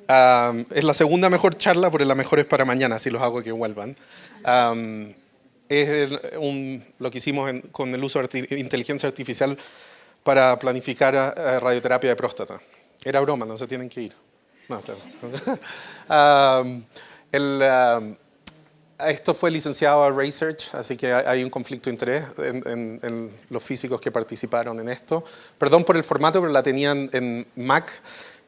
Es la segunda mejor charla, pero la mejor es para mañana, si los hago que vuelvan. Um, lo que hicimos con el uso de inteligencia artificial para planificar radioterapia de próstata. Era broma, no se tienen que ir. No, um, el, um, Esto fue licenciado a Research, así que hay un conflicto de interés en los físicos que participaron en esto. Perdón por el formato, pero la tenían en Mac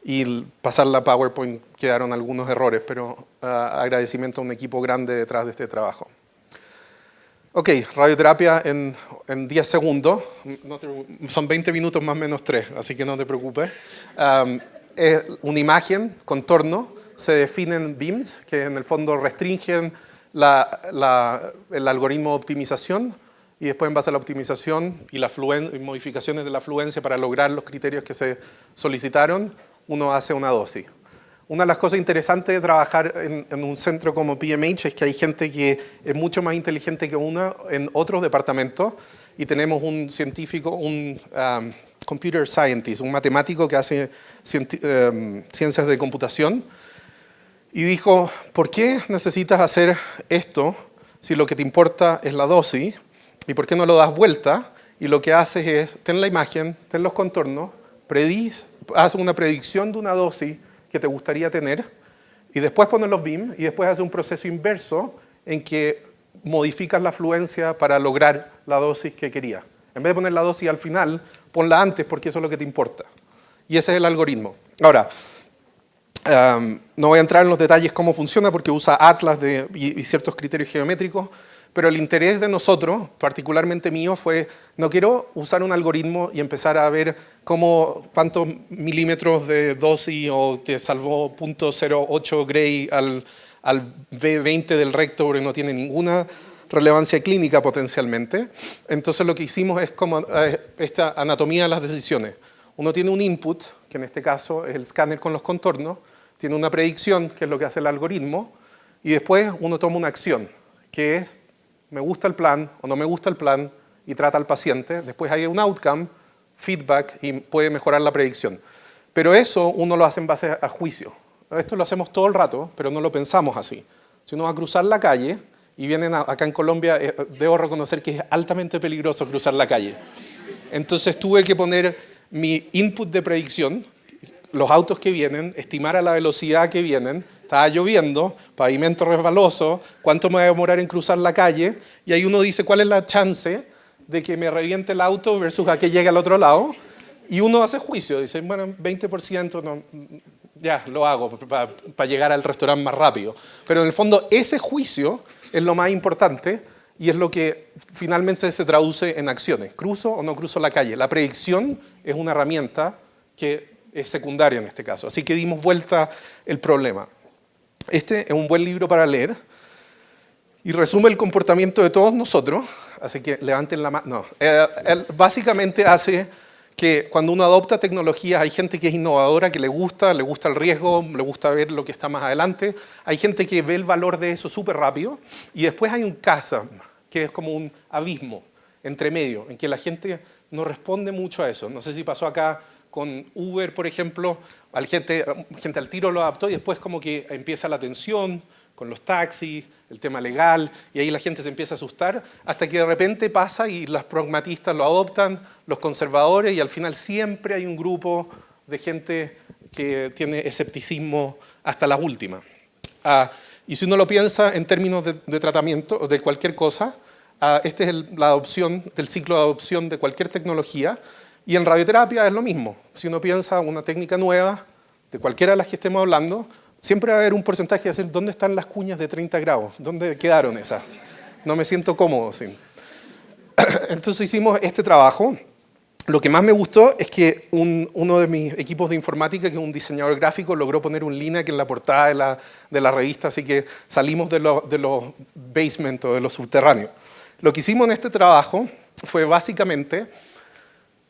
y pasar la PowerPoint quedaron algunos errores, pero agradecimiento a un equipo grande detrás de este trabajo. Ok, radioterapia en 10 segundos, son 20 minutos más o menos 3, así que no te preocupes. Es una imagen, contorno, se definen beams, que en el fondo restringen el algoritmo de optimización, y después en base a la optimización y modificaciones de la fluencia para lograr los criterios que se solicitaron, uno hace una dosis. Una de las cosas interesantes de trabajar en un centro como PMH es que hay gente que es mucho más inteligente que uno en otros departamentos, y tenemos un científico, un computer scientist, un matemático que hace ciencias de computación, y dijo, ¿por qué necesitas hacer esto si lo que te importa es la dosis? ¿Y por qué no lo das vuelta? Y lo que haces es, ten la imagen, ten los contornos, haz una predicción de una dosis que te gustaría tener, y después pones los beams, y después haces un proceso inverso en que modificas la fluencia para lograr la dosis que querías. En vez de poner la dosis al final, ponla antes porque eso es lo que te importa. Y ese es el algoritmo. Ahora, no voy a entrar en los detalles cómo funciona porque usa atlas y ciertos criterios geométricos, pero el interés de nosotros, particularmente mío, fue, no quiero usar un algoritmo y empezar a ver cuántos milímetros de dosis o te salvó 0.08 Gray al V20 del recto, porque no tiene ninguna relevancia clínica potencialmente. Entonces lo que hicimos es como esta anatomía de las decisiones. Uno tiene un input, que en este caso es el escáner con los contornos, tiene una predicción, que es lo que hace el algoritmo, y después uno toma una acción, que es, me gusta el plan o no me gusta el plan, y trata al paciente. Después hay un outcome, feedback, y puede mejorar la predicción. Pero eso uno lo hace en base a juicio. Esto lo hacemos todo el rato, pero no lo pensamos así. Si uno va a cruzar la calle, y vienen acá en Colombia, debo reconocer que es altamente peligroso cruzar la calle. Entonces tuve que poner mi input de predicción, los autos que vienen, estimar a la velocidad que vienen, estaba lloviendo, pavimento resbaloso, cuánto me va a demorar en cruzar la calle, y ahí uno dice cuál es la chance de que me reviente el auto versus a que llegue al otro lado, y uno hace juicio, dice, bueno, 20%, no, ya, lo hago para llegar al restaurante más rápido. Pero en el fondo ese juicio es lo más importante, y es lo que finalmente se traduce en acciones. ¿Cruzo o no cruzo la calle? La predicción es una herramienta que es secundaria en este caso. Así que dimos vuelta el problema. Este es un buen libro para leer y resume el comportamiento de todos nosotros. Así que levanten la mano. No. Básicamente hace que cuando uno adopta tecnologías, hay gente que es innovadora, que le gusta el riesgo, le gusta ver lo que está más adelante. Hay gente que ve el valor de eso súper rápido. Y después hay un chasm, que es como un abismo entre medio, en que la gente no responde mucho a eso. No sé si pasó acá con Uber, por ejemplo, gente al tiro lo adaptó, y después como que empieza la tensión con los taxis, el tema legal, y ahí la gente se empieza a asustar, hasta que de repente pasa y los pragmatistas lo adoptan, los conservadores, y al final siempre hay un grupo de gente que tiene escepticismo hasta la última. Y si uno lo piensa en términos de tratamiento o de cualquier cosa, esta es la adopción, del ciclo de adopción de cualquier tecnología. Y en radioterapia es lo mismo. Si uno piensa una técnica nueva, de cualquiera de las que estemos hablando, siempre va a haber un porcentaje de decir, ¿dónde están las cuñas de 30 grados? ¿Dónde quedaron esas? No me siento cómodo sin. Entonces hicimos este trabajo. Lo que más me gustó es que uno de mis equipos de informática, que es un diseñador gráfico, logró poner un Linux en la portada de la revista, así que salimos de los basement o de los subterráneos. Lo que hicimos en este trabajo fue básicamente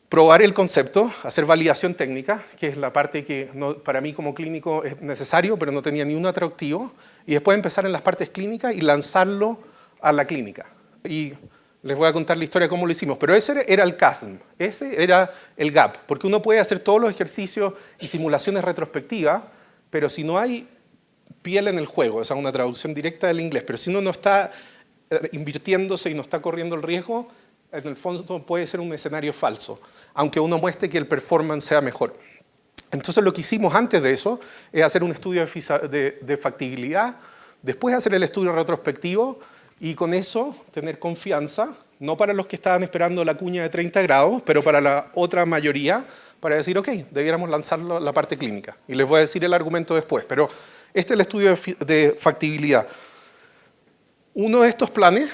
probar el concepto, hacer validación técnica, que es la parte que para mí como clínico es necesario, pero no tenía ni un atractivo, y después empezar en las partes clínicas y lanzarlo a la clínica. Y les voy a contar la historia de cómo lo hicimos, pero ese era el chasm, ese era el gap, porque uno puede hacer todos los ejercicios y simulaciones retrospectivas, pero si no hay piel en el juego, esa es una traducción directa del inglés, pero si uno no está invirtiéndose y no está corriendo el riesgo, en el fondo puede ser un escenario falso, aunque uno muestre que el performance sea mejor. Entonces lo que hicimos antes de eso es hacer un estudio de factibilidad, después hacer el estudio retrospectivo y con eso tener confianza, no para los que estaban esperando la cuña de 30 grados, pero para la otra mayoría, para decir, ok, debiéramos lanzarlo la parte clínica. Y les voy a decir el argumento después, pero este es el estudio de factibilidad. Uno de estos planes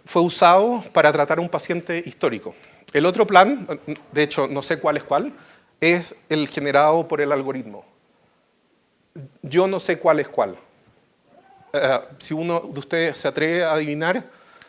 fue usado para tratar a un paciente histórico. El otro plan, de hecho no sé cuál es cuál, es el generado por el algoritmo. Yo no sé cuál es cuál. Si uno de ustedes se atreve a adivinar,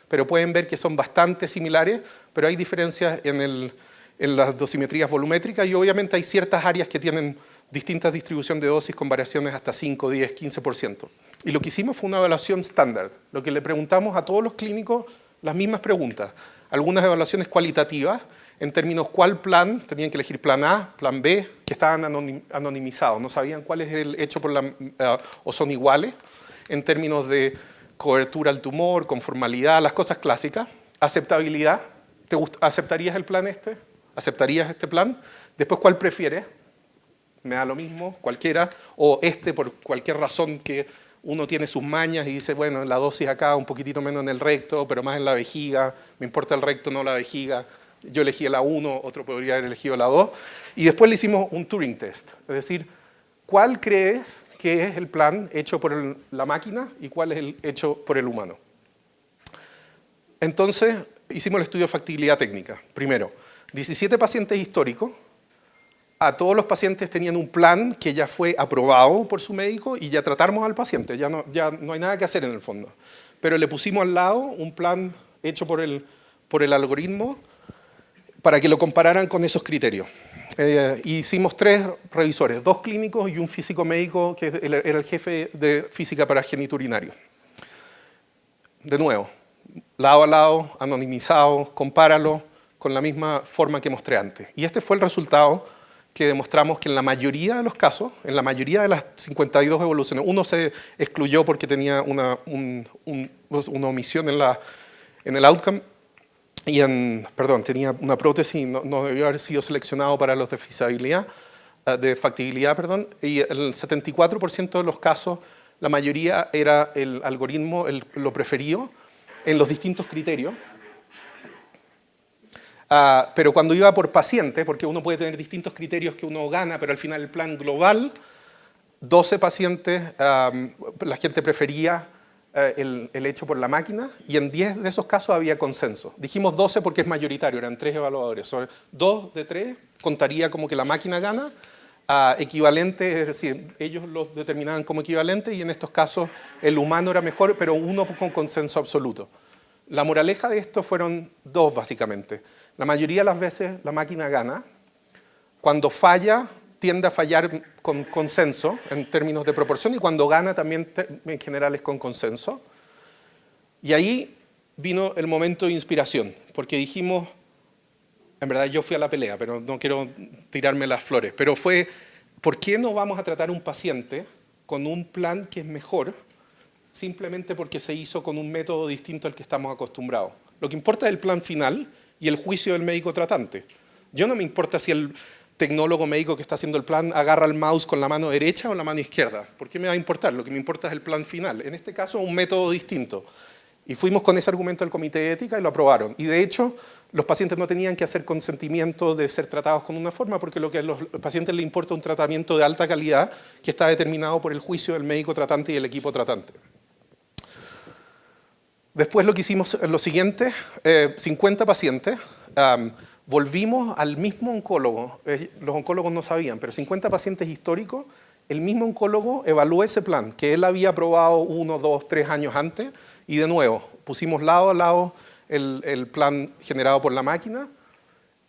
pero pueden ver que son bastante similares, pero hay diferencias en las dosimetrías volumétricas y obviamente hay ciertas áreas que tienen distintas distribuciones de dosis con variaciones hasta 5, 10, 15%. Y lo que hicimos fue una evaluación estándar. Lo que le preguntamos a todos los clínicos, las mismas preguntas. Algunas evaluaciones cualitativas, en términos cuál plan, tenían que elegir plan A, plan B, que estaban anonimizados, no sabían cuál es el hecho por o son iguales, en términos de cobertura al tumor, conformalidad, las cosas clásicas, aceptabilidad, ¿aceptarías el plan este? ¿Aceptarías este plan? Después, ¿cuál prefieres? Me da lo mismo, cualquiera, o este por cualquier razón que uno tiene sus mañas y dice, bueno, la dosis acá un poquitito menos en el recto, pero más en la vejiga, me importa el recto, no la vejiga. Yo elegí la 1, otro podría haber elegido la 2. Y después le hicimos un Turing test, es decir, ¿cuál crees que es el plan hecho por la máquina y cuál es el hecho por el humano? Entonces, hicimos el estudio de factibilidad técnica. Primero, 17 pacientes históricos. A todos los pacientes tenían un plan que ya fue aprobado por su médico y ya tratamos al paciente, ya no hay nada que hacer en el fondo. Pero le pusimos al lado un plan hecho por el algoritmo para que lo compararan con esos criterios. Hicimos 3 revisores, 2 clínicos y un físico médico que era el jefe de física para geniturinario. De nuevo, lado a lado, anonimizado, compáralo con la misma forma que mostré antes. Y este fue el resultado que demostramos que en la mayoría de los casos, en la mayoría de las 52 evoluciones, uno se excluyó porque tenía una omisión en el outcome, y tenía una prótesis y no debió haber sido seleccionado para los de factibilidad, y el 74% de los casos, la mayoría era el algoritmo lo preferido en los distintos criterios. Pero cuando iba por paciente, porque uno puede tener distintos criterios que uno gana, pero al final el plan global, 12 pacientes, la gente prefería el hecho por la máquina, y en 10 de esos casos había consenso. Dijimos 12 porque es mayoritario, eran 3 evaluadores. Sobre 2 de 3 contaría como que la máquina gana, equivalente, es decir, ellos los determinaban como equivalente, y en estos casos el humano era mejor, pero uno con consenso absoluto. La moraleja de esto fueron 2, básicamente. La mayoría de las veces la máquina gana. Cuando falla, tiende a fallar con consenso en términos de proporción, y cuando gana también en general es con consenso. Y ahí vino el momento de inspiración, porque dijimos, en verdad yo fui a la pelea, pero no quiero tirarme las flores, pero fue, ¿por qué no vamos a tratar a un paciente con un plan que es mejor simplemente porque se hizo con un método distinto al que estamos acostumbrados? Lo que importa es el plan final y el juicio del médico tratante. Yo no me importa si el tecnólogo médico que está haciendo el plan agarra el mouse con la mano derecha o la mano izquierda. ¿Por qué me va a importar? Lo que me importa es el plan final. En este caso, un método distinto. Y fuimos con ese argumento al comité de ética y lo aprobaron. Y de hecho, los pacientes no tenían que hacer consentimiento de ser tratados con una forma, porque lo que a los pacientes les importa es un tratamiento de alta calidad que está determinado por el juicio del médico tratante y el equipo tratante. Después lo que hicimos es lo siguiente, 50 pacientes, volvimos al mismo oncólogo, los oncólogos no sabían, pero 50 pacientes históricos, el mismo oncólogo evaluó ese plan, que él había aprobado 1, 2, 3 años antes, y de nuevo, pusimos lado a lado el plan generado por la máquina,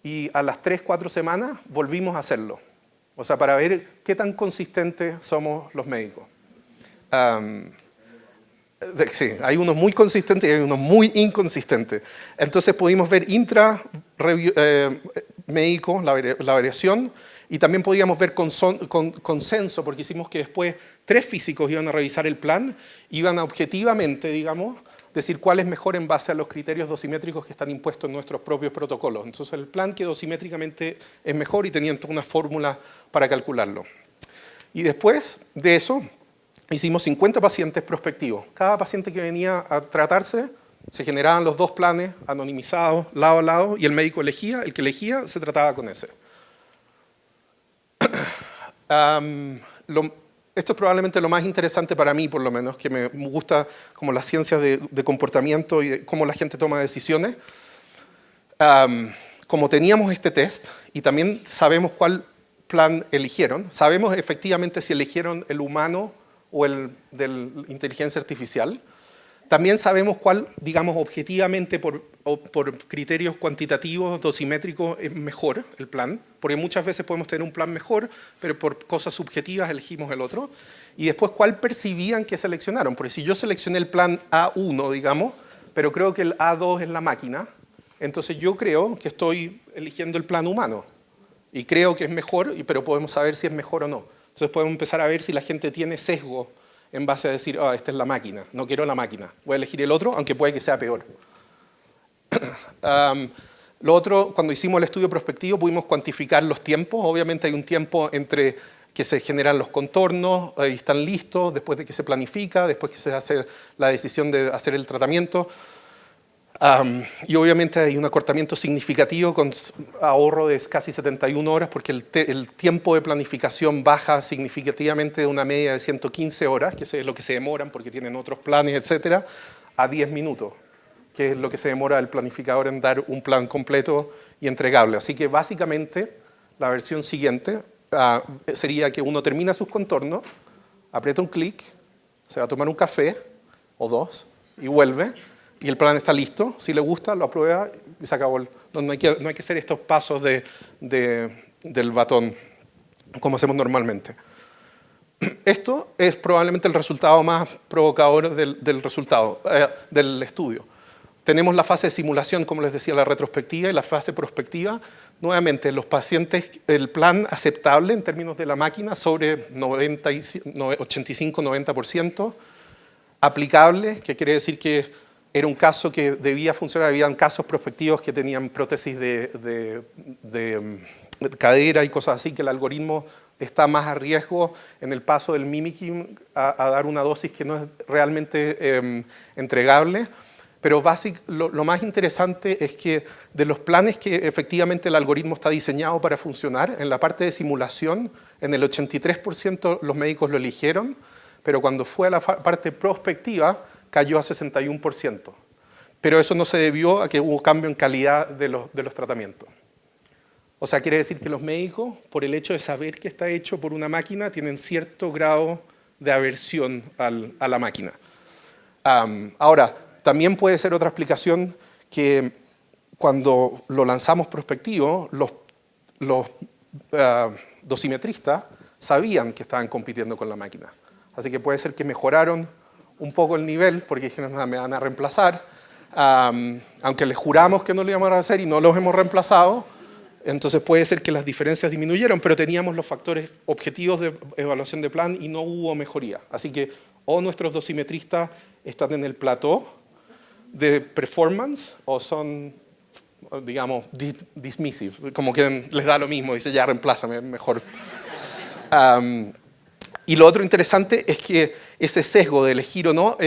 y a las 3, 4 semanas volvimos a hacerlo. O sea, para ver qué tan consistentes somos los médicos. Sí, hay unos muy consistentes y hay unos muy inconsistentes. Entonces pudimos ver intra-médico la variación. Y también podíamos ver consenso, porque hicimos que después 3 físicos iban a revisar el plan, iban a objetivamente, digamos, decir cuál es mejor en base a los criterios dosimétricos que están impuestos en nuestros propios protocolos. Entonces el plan que dosimétricamente es mejor y tenían toda una fórmula para calcularlo. Y después de eso, hicimos 50 pacientes prospectivos. Cada paciente que venía a tratarse, se generaban los 2 planes anonimizados, lado a lado, y el médico elegía, el que elegía se trataba con ese. Esto es probablemente lo más interesante para mí, por lo menos, que me gusta como las ciencias de comportamiento y de cómo la gente toma decisiones. Como teníamos este test y también sabemos cuál plan eligieron, sabemos efectivamente si eligieron el humano o el de la inteligencia artificial. También sabemos cuál, digamos, objetivamente por criterios cuantitativos, dosimétricos, es mejor el plan, porque muchas veces podemos tener un plan mejor, pero por cosas subjetivas elegimos el otro. Y después, cuál percibían que seleccionaron, porque si yo seleccioné el plan A1, digamos, pero creo que el A2 es la máquina, entonces yo creo que estoy eligiendo el plan humano. Y creo que es mejor, pero podemos saber si es mejor o no. Entonces podemos empezar a ver si la gente tiene sesgo en base a decir, esta es la máquina, no quiero la máquina, voy a elegir el otro, aunque puede que sea peor. Lo otro, cuando hicimos el estudio prospectivo, pudimos cuantificar los tiempos. Obviamente hay un tiempo entre que se generan los contornos y están listos, después de que se planifica, después que se hace la decisión de hacer el tratamiento. Y obviamente hay un acortamiento significativo con ahorro de casi 71 horas porque el tiempo de planificación baja significativamente de una media de 115 horas, que es lo que se demoran porque tienen otros planes, etcétera, a 10 minutos, que es lo que se demora el planificador en dar un plan completo y entregable. Así que básicamente la versión siguiente sería que uno termina sus contornos, aprieta un clic, se va a tomar un café o 2 y vuelve. Y el plan está listo, si le gusta, lo aprueba y se acabó. No hay que hacer estos pasos del batón, como hacemos normalmente. Esto es probablemente el resultado más provocador del estudio. Tenemos la fase de simulación, como les decía, la retrospectiva y la fase prospectiva. Nuevamente, los pacientes, el plan aceptable en términos de la máquina sobre 85-90%, aplicable, que quiere decir que era un caso que debía funcionar, habían casos prospectivos que tenían prótesis de cadera y cosas así, que el algoritmo está más a riesgo en el paso del mimicking a dar una dosis que no es realmente entregable. Pero lo más interesante es que de los planes que efectivamente el algoritmo está diseñado para funcionar, en la parte de simulación, en el 83% los médicos lo eligieron, pero cuando fue a la parte prospectiva, cayó a 61%. Pero eso no se debió a que hubo cambio en calidad de los tratamientos. O sea, quiere decir que los médicos, por el hecho de saber que está hecho por una máquina, tienen cierto grado de aversión a la máquina. Ahora, también puede ser otra explicación que cuando lo lanzamos prospectivo, los dosimetristas sabían que estaban compitiendo con la máquina. Así que puede ser que mejoraron un poco el nivel, porque dijeron, me van a reemplazar, aunque les juramos que no lo íbamos a hacer y no los hemos reemplazado, entonces puede ser que las diferencias disminuyeron, pero teníamos los factores objetivos de evaluación de plan y no hubo mejoría. Así que o nuestros dosimetristas están en el plató de performance o son, digamos, dismissive, como que les da lo mismo, dice ya reemplázame mejor. Y lo otro interesante es que ese sesgo de elegir o no,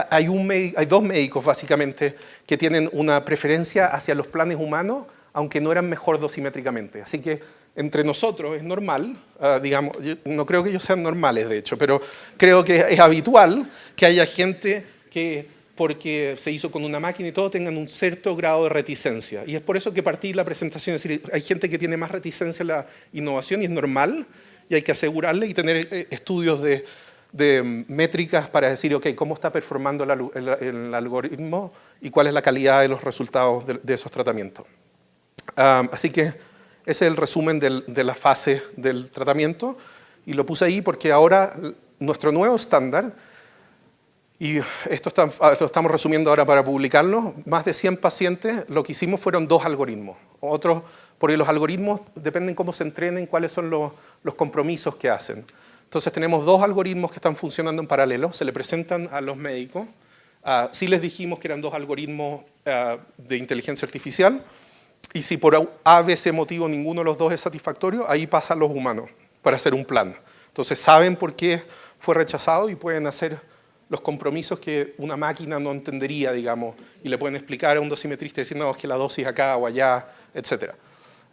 hay 2 médicos básicamente que tienen una preferencia hacia los planes humanos, aunque no eran mejor dosimétricamente. Así que entre nosotros es normal, digamos, no creo que ellos sean normales de hecho, pero creo que es habitual que haya gente que, porque se hizo con una máquina y todo, tengan un cierto grado de reticencia. Y es por eso que partí la presentación, es decir, hay gente que tiene más reticencia a la innovación y es normal, y hay que asegurarle y tener estudios de métricas para decir, ok, cómo está performando el algoritmo y cuál es la calidad de los resultados de esos tratamientos. Así que ese es el resumen de la fase del tratamiento y lo puse ahí porque ahora nuestro nuevo estándar, y esto lo estamos resumiendo ahora para publicarlo, más de 100 pacientes, lo que hicimos fueron 2 algoritmos. Otros porque los algoritmos dependen cómo se entrenen, cuáles son los compromisos que hacen. Entonces tenemos dos algoritmos que están funcionando en paralelo, se le presentan a los médicos. Sí les dijimos que eran dos algoritmos de inteligencia artificial, y si por A, B, C motivo ninguno de los dos es satisfactorio, ahí pasan los humanos para hacer un plan. Entonces saben por qué fue rechazado y pueden hacer los compromisos que una máquina no entendería, digamos, y le pueden explicar a un dosimetrista diciendo no, es que la dosis acá o allá, etc.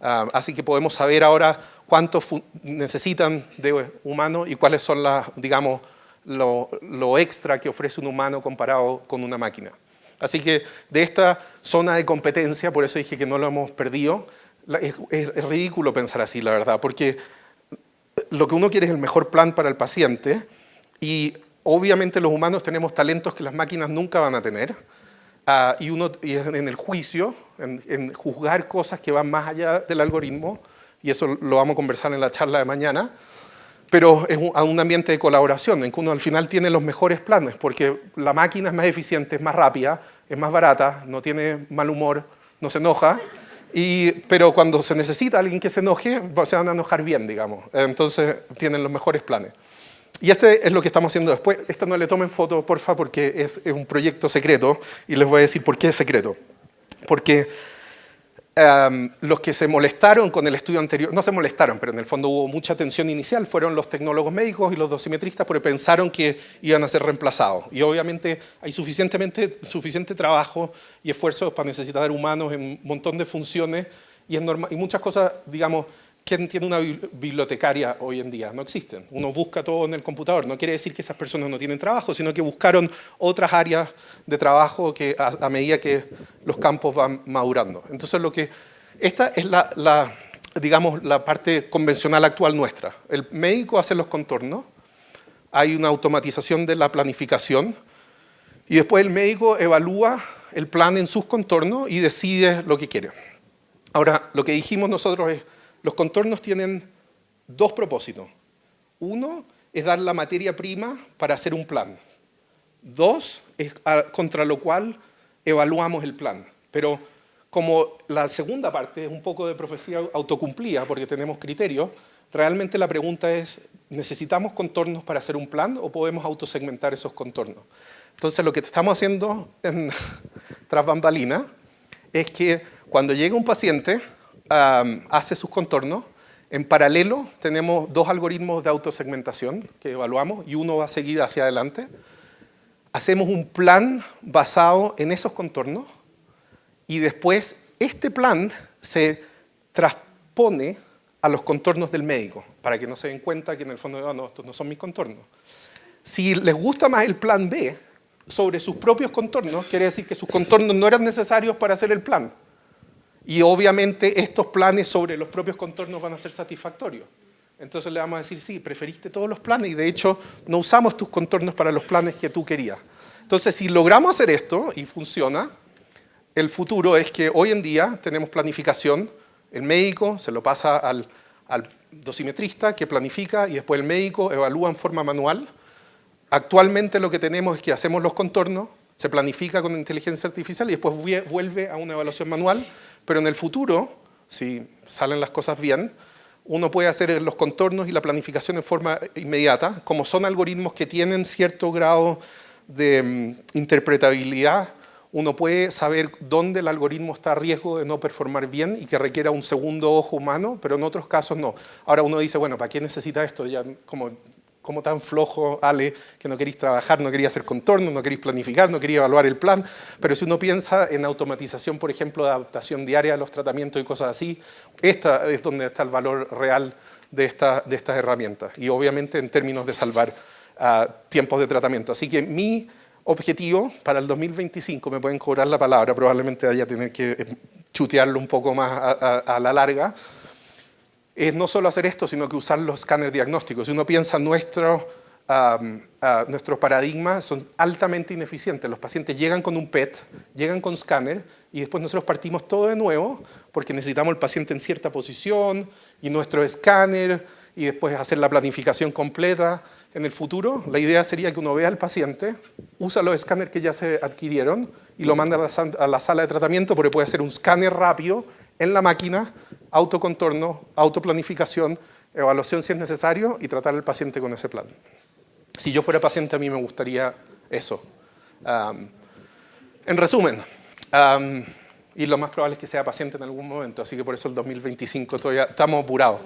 Así que podemos saber ahora cuánto necesitan de humano y cuáles son digamos, lo extra que ofrece un humano comparado con una máquina. Así que de esta zona de competencia, por eso dije que no lo hemos perdido, es ridículo pensar así, la verdad, porque lo que uno quiere es el mejor plan para el paciente y obviamente los humanos tenemos talentos que las máquinas nunca van a tener y en el juicio, en juzgar cosas que van más allá del algoritmo, y eso lo vamos a conversar en la charla de mañana, pero es un ambiente de colaboración en que uno al final tiene los mejores planes, porque la máquina es más eficiente, es más rápida, es más barata, no tiene mal humor, no se enoja, pero cuando se necesita alguien que se enoje, se van a enojar bien, digamos. Entonces tienen los mejores planes. Y este es lo que estamos haciendo después. Esta no le tomen foto, porfa, porque es un proyecto secreto, y les voy a decir por qué es secreto. Porque los que se molestaron con el estudio anterior, no se molestaron, pero en el fondo hubo mucha tensión inicial, fueron los tecnólogos médicos y los dosimetristas porque pensaron que iban a ser reemplazados. Y obviamente hay suficiente trabajo y esfuerzo para necesitar humanos en un montón de funciones y muchas cosas, digamos, ¿quién tiene una bibliotecaria hoy en día? No existen. Uno busca todo en el computador. No quiere decir que esas personas no tienen trabajo, sino que buscaron otras áreas de trabajo que a medida que los campos van madurando. Entonces, esta es digamos, la parte convencional actual nuestra. El médico hace los contornos, hay una automatización de la planificación y después el médico evalúa el plan en sus contornos y decide lo que quiere. Ahora, lo que dijimos nosotros es los contornos tienen dos propósitos. Uno es dar la materia prima para hacer un plan. Dos es contra lo cual evaluamos el plan. Pero como la segunda parte es un poco de profecía autocumplida porque tenemos criterios, realmente la pregunta es, ¿necesitamos contornos para hacer un plan o podemos autosegmentar esos contornos? Entonces lo que estamos haciendo tras bambalina es que cuando llega un paciente hace sus contornos. En paralelo tenemos dos algoritmos de autosegmentación que evaluamos y uno va a seguir hacia adelante. Hacemos un plan basado en esos contornos y después este plan se transpone a los contornos del médico para que no se den cuenta que en el fondo no, estos no son mis contornos. Si les gusta más el plan B sobre sus propios contornos, quiere decir que sus contornos no eran necesarios para hacer el plan. Y obviamente estos planes sobre los propios contornos van a ser satisfactorios. Entonces le vamos a decir, sí, preferiste todos los planes y de hecho no usamos tus contornos para los planes que tú querías. Entonces si logramos hacer esto y funciona, el futuro es que hoy en día tenemos planificación, el médico se lo pasa al dosimetrista que planifica y después el médico evalúa en forma manual. Actualmente lo que tenemos es que hacemos los contornos, se planifica con inteligencia artificial y después vuelve a una evaluación manual, pero en el futuro, si salen las cosas bien, uno puede hacer los contornos y la planificación en forma inmediata, como son algoritmos que tienen cierto grado de interpretabilidad, uno puede saber dónde el algoritmo está a riesgo de no performar bien y que requiera un segundo ojo humano, pero en otros casos no. Ahora uno dice, bueno, ¿para qué necesita esto? Ya como tan flojo, Ale, que no queréis trabajar, no quería hacer contornos, no queréis planificar, no quería evaluar el plan, pero si uno piensa en automatización, por ejemplo, de adaptación diaria a los tratamientos y cosas así, esta es donde está el valor real de estas herramientas y obviamente en términos de salvar tiempos de tratamiento. Así que mi objetivo para el 2025, me pueden cobrar la palabra, probablemente haya a tener que chutearlo un poco más a la larga, es no solo hacer esto, sino que usar los escáneres diagnósticos. Si uno piensa nuestros paradigmas son altamente ineficientes. Los pacientes llegan con un PET, llegan con escáner y después nosotros partimos todo de nuevo porque necesitamos el paciente en cierta posición y nuestro escáner y después hacer la planificación completa. en el futuro, la idea sería que uno vea al paciente, usa los escáneres que ya se adquirieron y lo manda a la sala de tratamiento, porque puede hacer un escáner rápido en la máquina, autocontorno, autoplanificación, evaluación si es necesario y tratar al paciente con ese plan. Si yo fuera paciente, a mí me gustaría eso. En resumen, y lo más probable es que sea paciente en algún momento, así que por eso el 2025 todavía estamos apurados.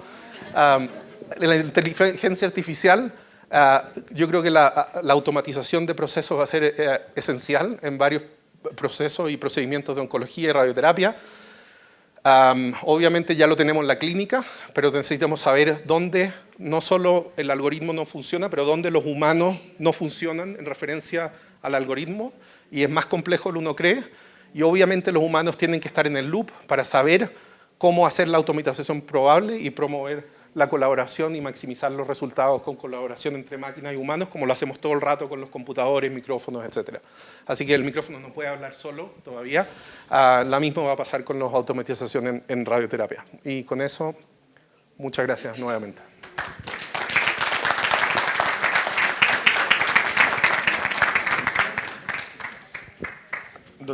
La inteligencia artificial, yo creo que la automatización de procesos va a ser esencial en varios procesos y procedimientos de oncología y radioterapia. Obviamente ya lo tenemos en la clínica, pero necesitamos saber dónde no solo el algoritmo no funciona, pero dónde los humanos no funcionan en referencia al algoritmo, y es más complejo de lo que uno cree, y obviamente los humanos tienen que estar en el loop para saber cómo hacer la automatización probable y promover la colaboración y maximizar los resultados con colaboración entre máquinas y humanos, como lo hacemos todo el rato con los computadores, micrófonos, etc. Así que el micrófono no puede hablar solo todavía. La misma va a pasar con las automatizaciones en radioterapia. Y con eso, muchas gracias nuevamente.